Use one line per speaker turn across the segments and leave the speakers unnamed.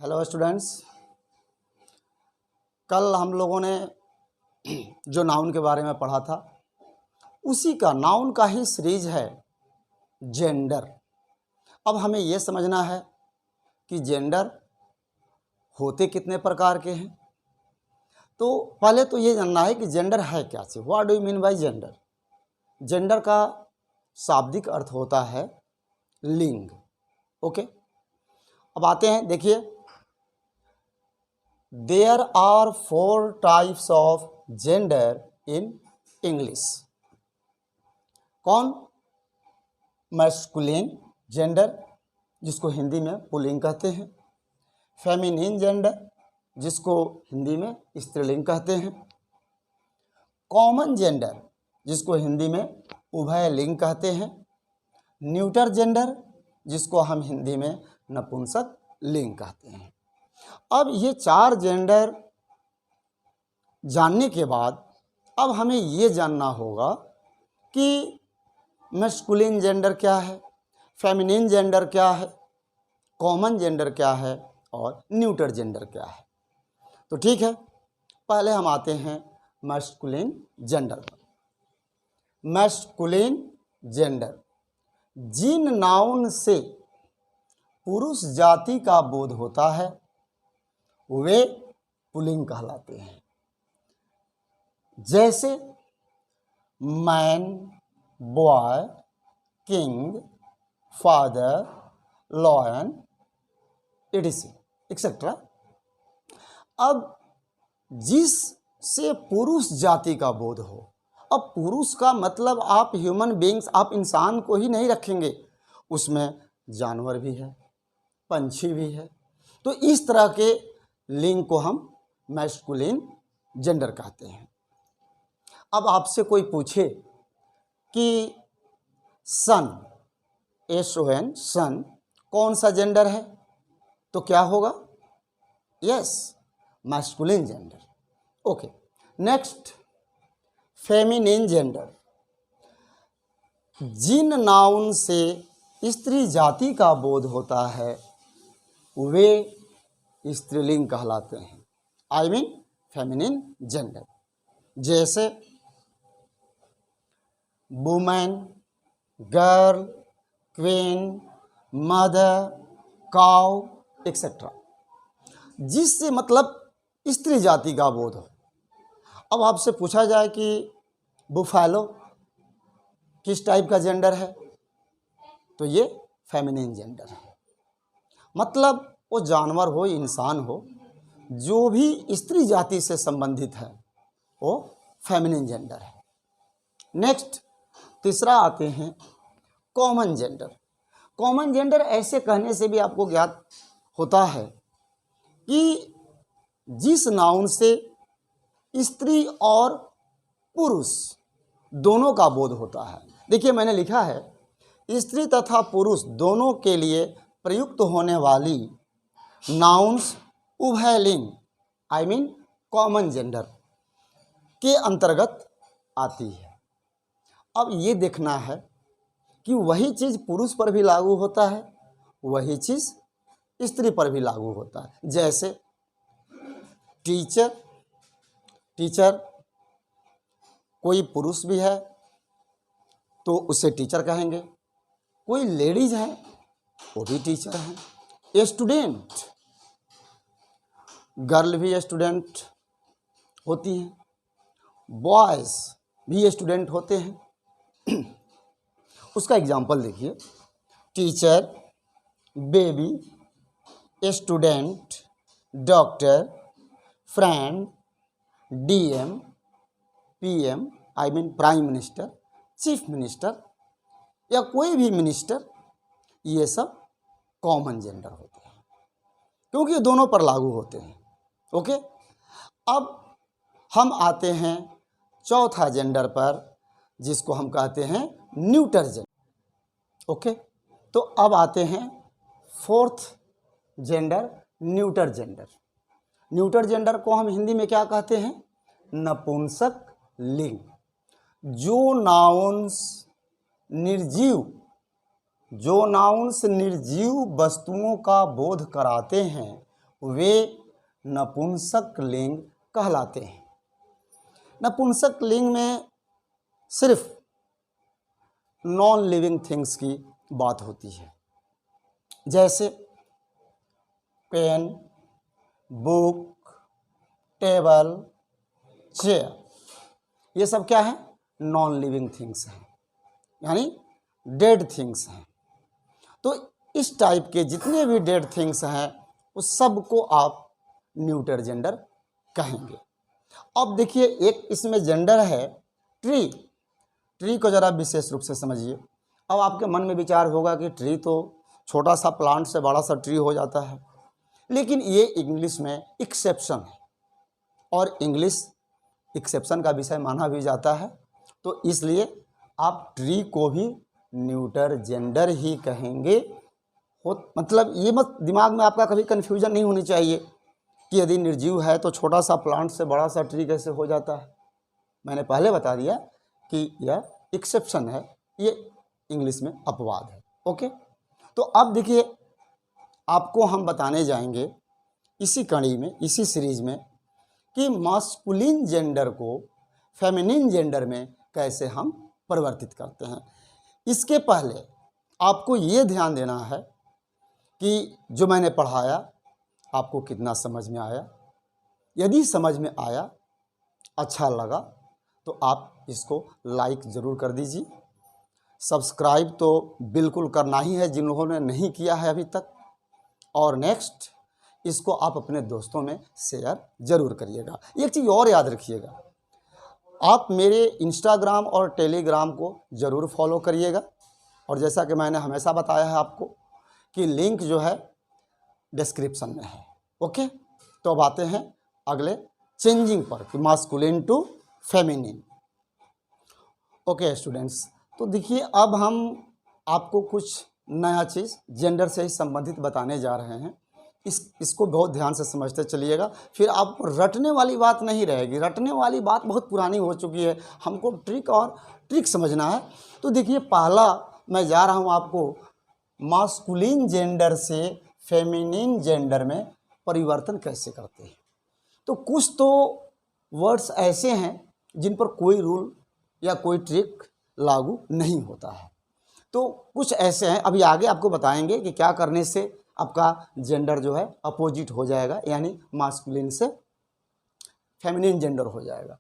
Hello students, कल हम लोगों ने जो नाउन के बारे में पढ़ा था उसी का नाउन का ही सीरीज है जेंडर। अब हमें ये समझना है कि जेंडर होते कितने प्रकार के हैं। तो पहले तो ये जानना है कि जेंडर है क्या चीज़। What do you mean by gender. Gender का शाब्दिक अर्थ होता है लिंग। ओके, अब आते हैं, देखिए there are 4 types of gender in English. कौन? मैस्कुलिन जेंडर, जिसको हिंदी में पुल्लिंग कहते हैं। फेमिनिन जेंडर, जिसको हिंदी में स्त्रीलिंग कहते हैं। कॉमन जेंडर, जिसको हिंदी में उभयलिंग कहते हैं। न्यूटर जेंडर, जिसको हम हिंदी में नपुंसक लिंग कहते हैं। अब ये 4 जेंडर जानने के बाद अब हमें ये जानना होगा कि मैस्कुलिन जेंडर क्या है, फेमिनिन जेंडर क्या है, कॉमन जेंडर क्या है और न्यूटर जेंडर क्या है। तो ठीक है, पहले हम आते हैं मैस्कुलिन जेंडर पर। मैस्कुलिन जेंडर, जिन नाउन से पुरुष जाति का बोध होता है वे पुल्लिंग कहलाते हैं। जैसे man, boy, king, father, lion, etcetera. अब जिससे पुरुष जाति का बोध हो, अब पुरुष का मतलब आप ह्यूमन बीइंग्स, आप इंसान को ही नहीं रखेंगे, उसमें जानवर भी है, पंछी भी है। तो इस तरह के लिंग को हम मैस्कुलिन जेंडर कहते हैं। अब आपसे कोई पूछे कि सन, SON, सन कौन सा जेंडर है, तो क्या होगा? Yes, masculine gender. Okay, next feminine gender, जिन नाउन से स्त्री जाति का बोध होता है वे स्त्रीलिंग कहलाते हैं। I mean feminine gender. जैसे women, girl, queen, mother, cow, etcetera, जिससे मतलब स्त्री जाति का बोध हो। अब आपसे पूछा जाए कि बुफैलो किस टाइप का जेंडर है, तो ये फेमिनिन जेंडर है। मतलब वो जानवर हो, इंसान हो, जो भी स्त्री जाति से संबंधित है वो फेमिनिन जेंडर है। नेक्स्ट, तीसरा आते हैं कॉमन जेंडर। कॉमन जेंडर ऐसे कहने से भी आपको ज्ञात होता है कि जिस नाउन से स्त्री और पुरुष दोनों का बोध होता है। देखिए मैंने लिखा है स्त्री तथा पुरुष दोनों के लिए प्रयुक्त होने वाली नाउन्स उभयलिंग, आई मीन कॉमन जेंडर के अंतर्गत आती है। अब ये देखना है कि वही चीज़ पुरुष पर भी लागू होता है, वही चीज़ स्त्री पर भी लागू होता है। जैसे टीचर, टीचर कोई पुरुष भी है तो उसे टीचर कहेंगे, कोई लेडीज है वो भी टीचर हैं। स्टूडेंट, गर्ल भी स्टूडेंट होती हैं, बॉयज़ भी स्टूडेंट होते हैं। उसका एग्जाम्पल देखिए, teacher, baby, student, doctor, friend, DM, PM, I mean prime minister, chief minister या कोई भी मिनिस्टर, ये सब कॉमन जेंडर होते हैं क्योंकि ये दोनों पर लागू होते हैं। ओके, अब हम आते हैं चौथा जेंडर पर, जिसको हम कहते हैं न्यूटर जेंडर। ओके, तो अब आते हैं 4th gender, neuter gender. Neuter gender को हम हिंदी में क्या कहते हैं? नपुंसक लिंग। जो नाउन्स निर्जीव वस्तुओं का बोध कराते हैं वे नपुंसक लिंग कहलाते हैं। नपुंसक लिंग में सिर्फ नॉन लिविंग थिंग्स की बात होती है, जैसे पेन, बुक, टेबल, चेयर, ये सब क्या है? नॉन लिविंग थिंग्स हैं, यानी डेड थिंग्स हैं। तो इस टाइप के जितने भी डेड थिंग्स हैं उस सब को आप न्यूटर जेंडर कहेंगे। अब देखिए, एक इसमें जेंडर है ट्री। ट्री को ज़रा विशेष रूप से समझिए। अब आपके मन में विचार होगा कि ट्री तो छोटा सा प्लांट से बड़ा सा ट्री हो जाता है, लेकिन ये इंग्लिश में एक्सेप्शन है और इंग्लिश एक्सेप्शन का विषय माना भी जाता है, तो इसलिए आप ट्री को भी न्यूटर जेंडर ही कहेंगे। मतलब ये मत दिमाग में आपका कभी कन्फ्यूजन नहीं होनी चाहिए कि यदि निर्जीव है तो छोटा सा प्लांट से बड़ा सा ट्री कैसे हो जाता है। मैंने पहले बता दिया कि यह एक्सेप्शन है, ये इंग्लिश में अपवाद है। ओके, तो अब देखिए, आपको हम बताने जाएंगे इसी कड़ी में, इसी सीरीज में, कि मास्कुलिन जेंडर को फेमिनिन जेंडर में कैसे हम परिवर्तित करते हैं। इसके पहले आपको ये ध्यान देना है कि जो मैंने पढ़ाया आपको कितना समझ में आया। यदि समझ में आया, अच्छा लगा, तो आप इसको लाइक ज़रूर कर दीजिए। सब्सक्राइब तो बिल्कुल करना ही है जिन लोगों ने नहीं किया है अभी तक, और नेक्स्ट इसको आप अपने दोस्तों में शेयर ज़रूर करिएगा। एक चीज़ और याद रखिएगा, आप मेरे इंस्टाग्राम और टेलीग्राम को ज़रूर फॉलो करिएगा, और जैसा कि मैंने हमेशा बताया है आपको कि लिंक जो है डिस्क्रिप्शन में है। ओके, तो अब आते हैं अगले चेंजिंग पर, कि masculine to feminine. Okay students, तो देखिए, अब हम आपको कुछ नया चीज़ जेंडर से ही संबंधित बताने जा रहे हैं। इसको बहुत ध्यान से समझते चलिएगा, फिर आप रटने वाली बात नहीं रहेगी। रटने वाली बात बहुत पुरानी हो चुकी है, हमको ट्रिक और ट्रिक समझना है। तो देखिए, पहला मैं जा रहा हूँ आपको मास्कुलिन जेंडर से फेमिनिन जेंडर में परिवर्तन कैसे करते हैं। तो कुछ तो वर्ड्स ऐसे हैं जिन पर कोई रूल या कोई ट्रिक लागू नहीं होता है, तो कुछ ऐसे हैं, अभी आगे आपको बताएंगे कि क्या करने से आपका जेंडर जो है अपोजिट हो जाएगा, यानी मास्कुलिन से फेमिनिन जेंडर हो जाएगा।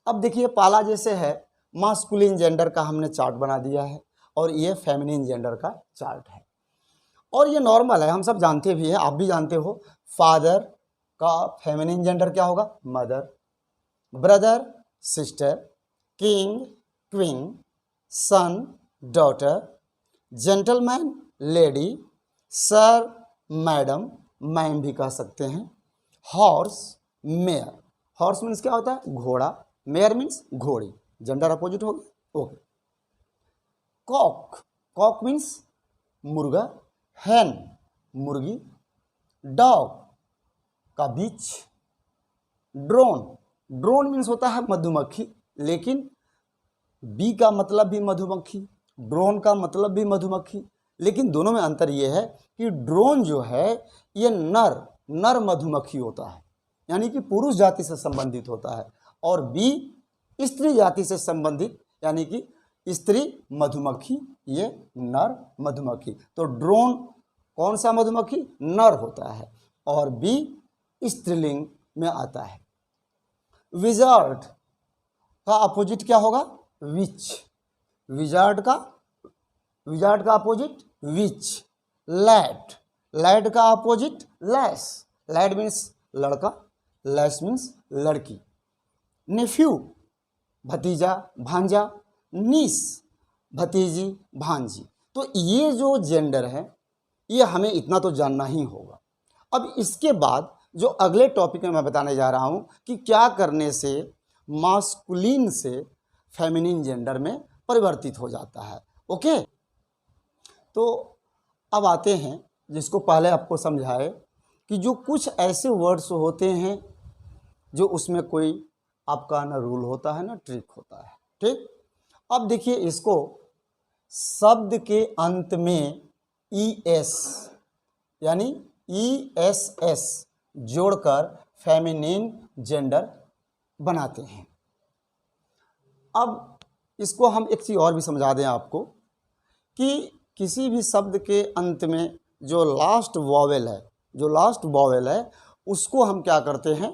अब देखिए, पहला जैसे है मास्कुलिन जेंडर का हमने चार्ट बना दिया है, और ये फेमिनिन जेंडर का चार्ट है, और ये नॉर्मल है, हम सब जानते भी हैं, आप भी जानते हो। फादर का फेमिनिन जेंडर क्या होगा? Mother. Brother, sister. King, queen. Son, daughter. Gentleman, lady. Sir, madam, ma'am भी कह सकते हैं। Horse, mayor. हॉर्स मीन्स क्या होता है? घोड़ा। मेयर मीन्स घोड़ी, जेंडर अपोजिट हो गया। ओके। कॉक, कॉक मीन्स मुर्गा। हैन, मुर्गी। डॉग का बीच। ड्रोन, ड्रोन मीन्स होता है मधुमक्खी, लेकिन बी का मतलब भी मधुमक्खी, ड्रोन का मतलब भी मधुमक्खी, लेकिन दोनों में अंतर ये है कि ड्रोन जो है ये नर मधुमक्खी होता है, यानी कि पुरुष जाति से संबंधित होता है, और बी स्त्री जाति से संबंधित, यानी कि स्त्री मधुमक्खी, ये नर मधुमक्खी। तो ड्रोन कौन सा मधुमक्खी? नर होता है, और बी स्त्रीलिंग में आता है। विजार्ड का अपोजिट क्या होगा? विच। विजार्ड का अपोजिट विच। लैड, लैड का अपोजिट लैस। लैड मीन्स लड़का, लैस मीन्स लड़की। नेफ्यू, भतीजा भांजा। नीस, भतीजी भांजी। तो ये जो जेंडर है ये हमें इतना तो जानना ही होगा। अब इसके बाद जो अगले टॉपिक में मैं बताने जा रहा हूँ कि क्या करने से मास्कुलिन से फेमिनिन जेंडर में परिवर्तित हो जाता है। ओके, तो अब आते हैं जिसको पहले आपको समझाए कि जो कुछ ऐसे वर्ड्स होते हैं जो उसमें कोई आपका ना रूल होता है ना ट्रिक होता है। ठीक, अब देखिए, इसको शब्द के अंत में ES यानी ESS जोड़कर फेमिनिन जेंडर बनाते हैं। अब इसको हम एक चीज़ और भी समझा दें आपको कि किसी भी शब्द के अंत में जो लास्ट वॉवेल है उसको हम क्या करते हैं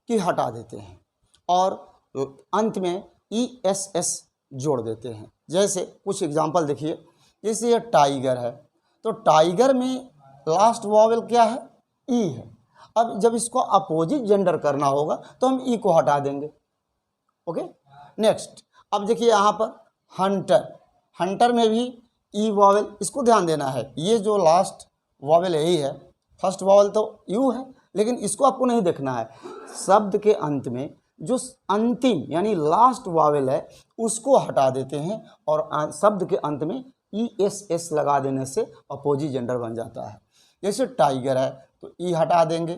कि हटा देते हैं और अंत में ESS जोड़ देते हैं। जैसे कुछ एग्जांपल देखिए, जैसे ये टाइगर है तो टाइगर में लास्ट वॉवेल क्या है? ई है। अब जब इसको अपोजिट जेंडर करना होगा तो हम ई को हटा देंगे। ओके, नेक्स्ट अब देखिए यहाँ पर हंटर में भी ई वॉवेल, इसको ध्यान देना है। ये जो लास्ट वॉवेल यही है, फर्स्ट वॉवेल तो यू है, लेकिन इसको आपको नहीं देखना है। शब्द के अंत में जो अंतिम यानी लास्ट वॉवेल है उसको हटा देते हैं और शब्द के अंत में ESS लगा देने से अपोजिट जेंडर बन जाता है। जैसे टाइगर है तो ई हटा देंगे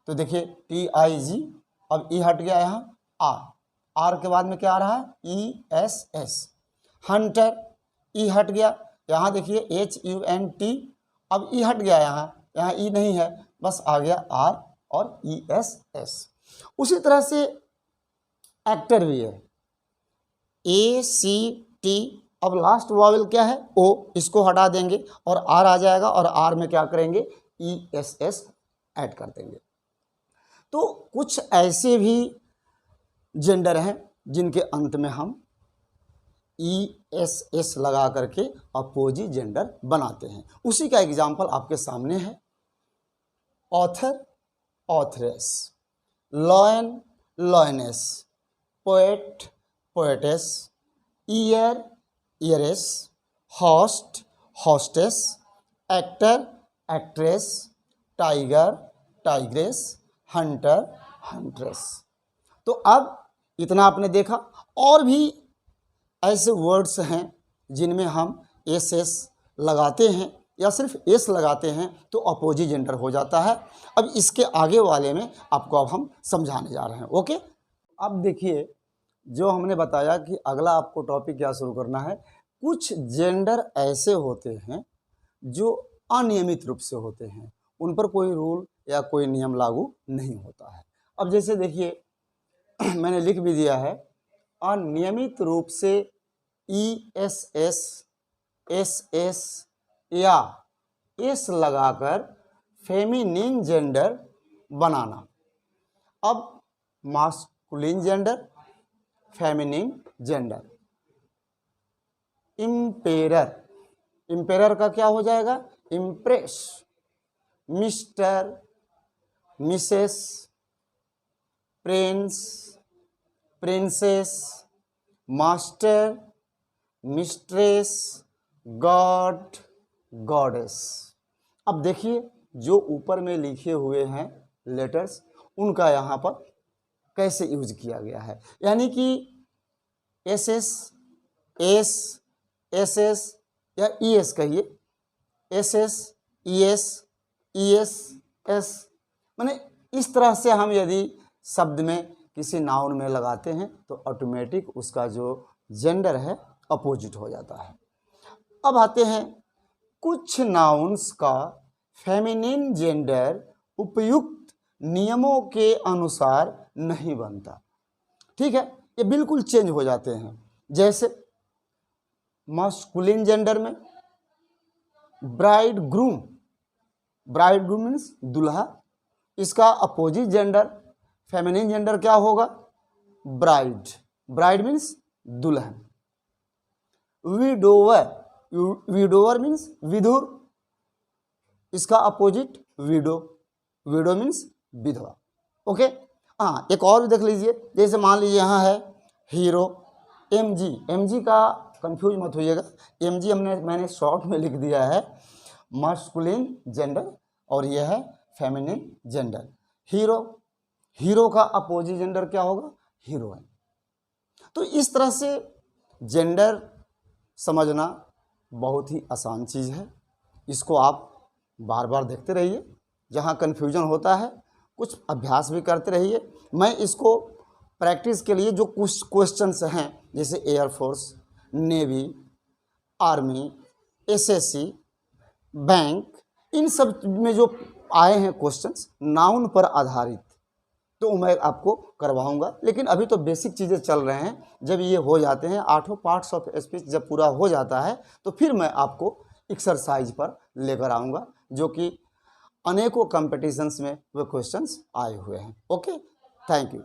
तो देखिए TIG, अब ई हट गया, यहाँ आर के बाद में क्या आ रहा है? ESS। हंटर ई हट गया, यहाँ देखिए HUNT, अब ई हट गया, यहाँ ई नहीं है, बस आ गया R और ESS। उसी तरह से एक्टर भी है, ACT, अब लास्ट वॉवेल क्या है? O, इसको हटा देंगे और R आ जाएगा और R में क्या करेंगे? ESS ऐड कर देंगे। तो कुछ ऐसे भी जेंडर हैं जिनके अंत में हम ESS लगा करके अपोजिट जेंडर बनाते हैं। उसी का एग्जाम्पल आपके सामने है, author, authoress, lion, lioness, poet, poetess, heir, heiress, host, hostess, actor, actress, tiger, tigress, hunter, huntress. तो अब इतना आपने देखा। और भी ऐसे वर्ड्स हैं जिनमें हम SS लगाते हैं या सिर्फ S लगाते हैं तो अपोजिट जेंडर हो जाता है। अब इसके आगे वाले में आपको अब हम समझाने जा रहे हैं। ओके, अब देखिए जो हमने बताया कि अगला आपको टॉपिक क्या शुरू करना है। कुछ जेंडर ऐसे होते हैं जो अनियमित रूप से होते हैं, उन पर कोई रूल या कोई नियम लागू नहीं होता है। अब जैसे देखिए मैंने लिख भी दिया है, अनियमित रूप से ESS, SS या S लगाकर फेमिनिन जेंडर बनाना। अब masculine gender, feminine gender. Emperor का क्या हो जाएगा? Impress, mister, Mrs, Prince, princess, master, mistress, God, goddess. अब देखिए जो ऊपर में लिखे हुए हैं लेटर्स, उनका यहाँ पर कैसे यूज किया गया है। यानी कि SS, S, SS या ES कहिए, SS, ES, ES, S, माने इस तरह से हम यदि शब्द में किसी नाउन में लगाते हैं तो ऑटोमेटिक उसका जो जेंडर है अपोजिट हो जाता है। अब आते हैं कुछ नाउन्स का फेमिनिन जेंडर उपयुक्त नियमों के अनुसार नहीं बनता। ठीक है, ये बिल्कुल चेंज हो जाते हैं। जैसे मास्कुलिन जेंडर में bride groom, bride groom means दुल्हा, इसका अपोजिट जेंडर फेमिनिन जेंडर क्या होगा? ब्राइड, ब्राइड मीन्स दुल्हन। विडोवर, विडोवर मीन्स विधुर, इसका अपोजिट विडो, विडो मीन्स विधवा। ओके, हाँ एक और भी देख लीजिए, जैसे मान लीजिए यहाँ है हीरो, MG का कंफ्यूज मत होइएगा, MG मैंने शॉर्ट में लिख दिया है मास्कुलिन जेंडर और यह है फेमिनिन जेंडर। हीरो का अपोजिट जेंडर क्या होगा? हीरोइन। तो इस तरह से जेंडर समझना बहुत ही आसान चीज़ है। इसको आप बार बार देखते रहिए, जहाँ कन्फ्यूजन होता है कुछ अभ्यास भी करते रहिए। मैं इसको प्रैक्टिस के लिए जो कुछ क्वेश्चंस हैं जैसे air force, navy, army, SSC, bank, इन सब में जो आए हैं क्वेश्चंस नाउन पर आधारित, तो मैं आपको करवाऊंगा। लेकिन अभी तो बेसिक चीज़ें चल रहे हैं, जब ये हो जाते हैं 8 पार्ट्स ऑफ स्पीच जब पूरा हो जाता है तो फिर मैं आपको एक्सरसाइज पर लेकर आऊँगा, जो कि अनेकों कंपटीशंस में वो क्वेश्चंस आए हुए हैं। Okay, thank you.